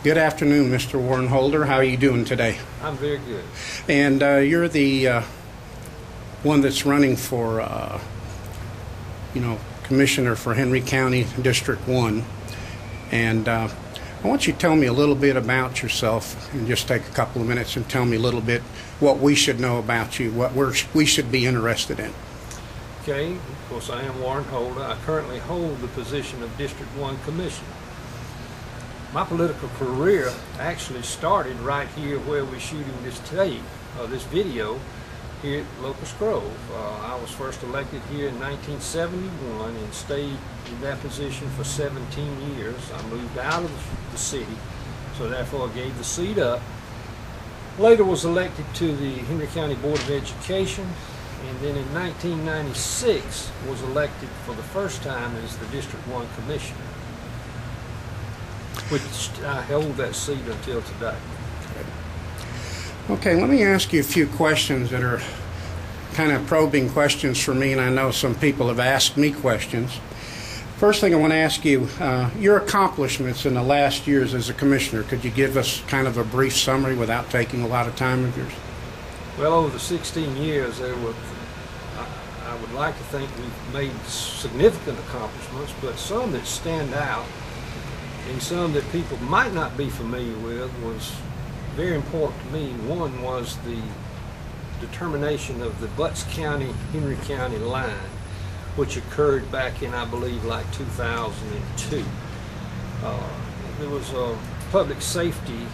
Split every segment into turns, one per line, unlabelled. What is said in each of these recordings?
Good afternoon, Mr. Warren Holder. How are you doing today?
I'm very good.
And you're the one that's running for, Commissioner for Henry County District 1. And I want you to tell me a little bit about yourself, and just take a couple of minutes and tell me a little bit what we should know about you, what we should be interested in.
Okay, of course I am Warren Holder. I currently hold the position of District 1 Commissioner. My political career actually started right here where we're shooting this tape, this video, here at Locust Grove. I was first elected here in 1971 and stayed in that position for 17 years. I moved out of the city, so therefore I gave the seat up. Later was elected to the Henry County Board of Education, and then in 1996 was elected for the first time as the District 1 Commissioner, which I hold that seat until today.
Okay, let me ask you a few questions that are kind of probing questions for me, and I know some people have asked me questions. First thing I want to ask you, your accomplishments in the last years as a commissioner. Could you give us kind of a brief summary without taking a lot of time of yours?
Well, over the 16 years, I would like to think we've made significant accomplishments, but some that stand out and some that people might not be familiar with was very important to me. One was the determination of the Butts County, Henry County line, which occurred back in, I believe, like 2002. There was a public safety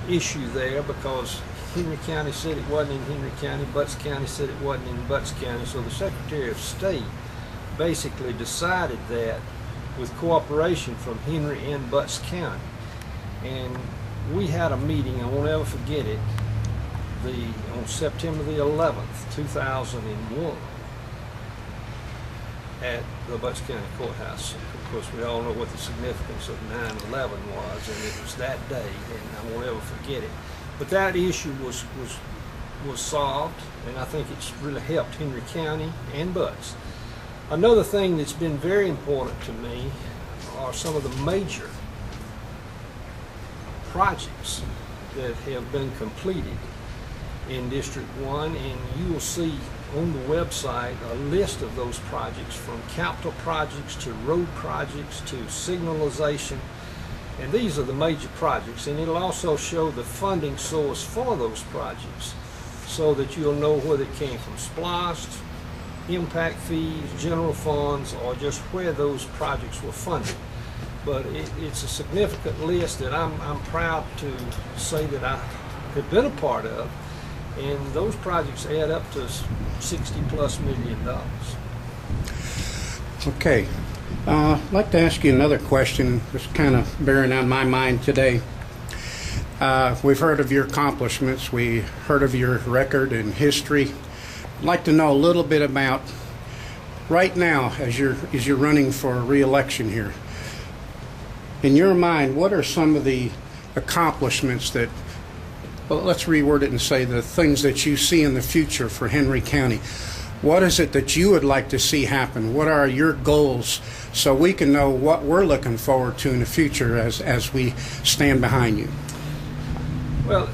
issue there because Henry County said it wasn't in Henry County, Butts County said it wasn't in Butts County, so the Secretary of State basically decided that with cooperation from Henry and Butts County. And we had a meeting, I won't ever forget it, on September the 11th, 2001, at the Butts County Courthouse. Of course, we all know what the significance of 9/11 was, and it was that day, and I won't ever forget it. But that issue was solved, and I think it's really helped Henry County and Butts. Another thing that's been very important to me are some of the major projects that have been completed in District 1, and you will see on the website a list of those projects, from capital projects to road projects to signalization, and these are the major projects, and it'll also show the funding source for those projects so that you'll know whether it came from SPLOST, impact fees, general funds, or just where those projects were funded. But it's a significant list that I'm proud to say that I have been a part of, and those projects add up to $60+ million.
Okay. I'd like to ask you another question that's kind of bearing on my mind today. We've heard of your accomplishments. We heard of your record and history. I'd like to know a little bit about right now as you're running for re-election here. In your mind, what are some of the accomplishments that, well, let's reword it and say the things that you see in the future for Henry County? What is it that you would like to see happen? What are your goals so we can know what we're looking forward to in the future as we stand behind you?
Well,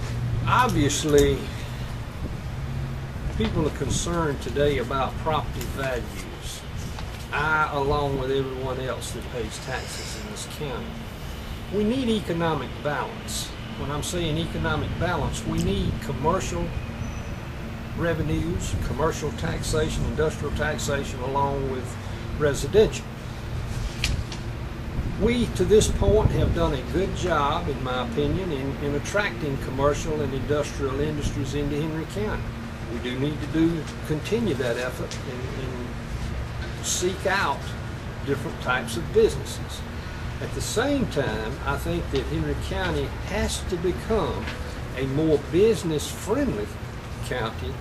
obviously, people are concerned today about property values. I, along with everyone else that pays taxes in this county, we need economic balance. When I'm saying economic balance, we need commercial revenues, commercial taxation, industrial taxation, along with residential. We, to this point, have done a good job, in my opinion, in attracting commercial and industrial industries into Henry County. We do need to continue that effort and seek out different types of businesses. At the same time, I think that Henry County has to become a more business-friendly county,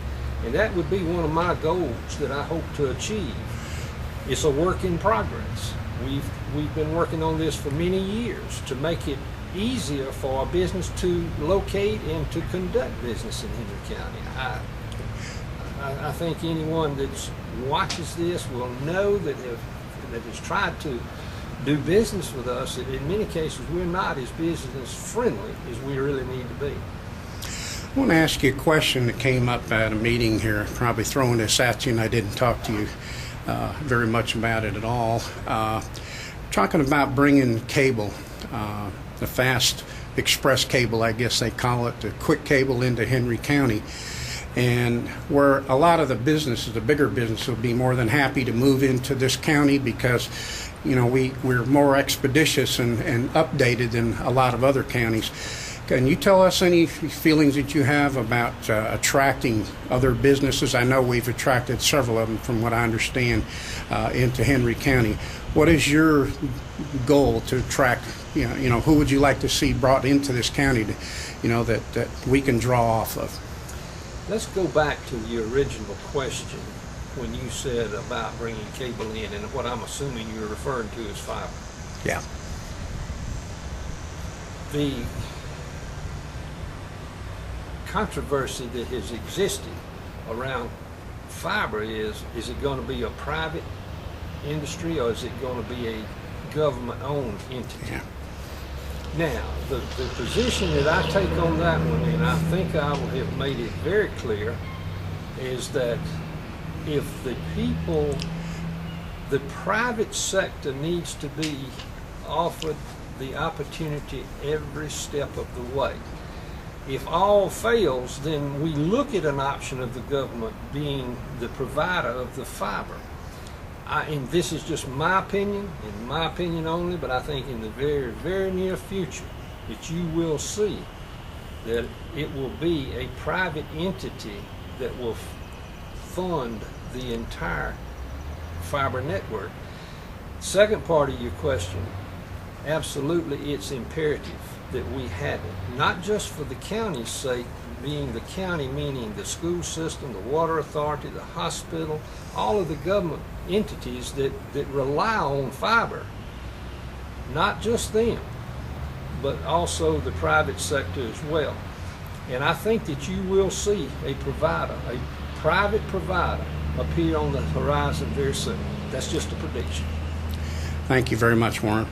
and that would be one of my goals that I hope to achieve. It's a work in progress. We've been working on this for many years to make it easier for our business to locate and to conduct business in Henry County. I think anyone that watches this will know that has tried to do business with us, in many cases, we're not as business friendly as we really need to be.
I want to ask you a question that came up at a meeting here, probably throwing this at you, and I didn't talk to you very much about it at all. Talking about bringing cable, the fast express cable, I guess they call it, the quick cable into Henry County, and where a lot of the businesses, the bigger businesses, will be more than happy to move into this county because, you know, we're more expeditious and updated than a lot of other counties. Can you tell us any feelings that you have about attracting other businesses? I know we've attracted several of them, from what I understand, into Henry County. What is your goal to attract? You know, who would you like to see brought into this county, that we can draw off of?
Let's go back to the original question when you said about bringing cable in, and what I'm assuming you're referring to is fiber.
Yeah.
The controversy that has existed around fiber is it going to be a private industry or is it going to be a government-owned entity?
Yeah.
Now, the position that I take on that one, and I think I will have made it very clear, is that if the private sector needs to be offered the opportunity every step of the way. If all fails, then we look at an option of the government being the provider of the fiber. And this is just my opinion, and my opinion only, but I think in the very, very near future that you will see that it will be a private entity that will fund the entire fiber network. Second part of your question, absolutely it's imperative that we have it, not just for the county's sake, being the county meaning the school system, the water authority, the hospital, all of the government entities that rely on fiber, not just them, but also the private sector as well. And I think that you will see a provider, a private provider, appear on the horizon very soon. That's just a prediction.
Thank you very much, Warren.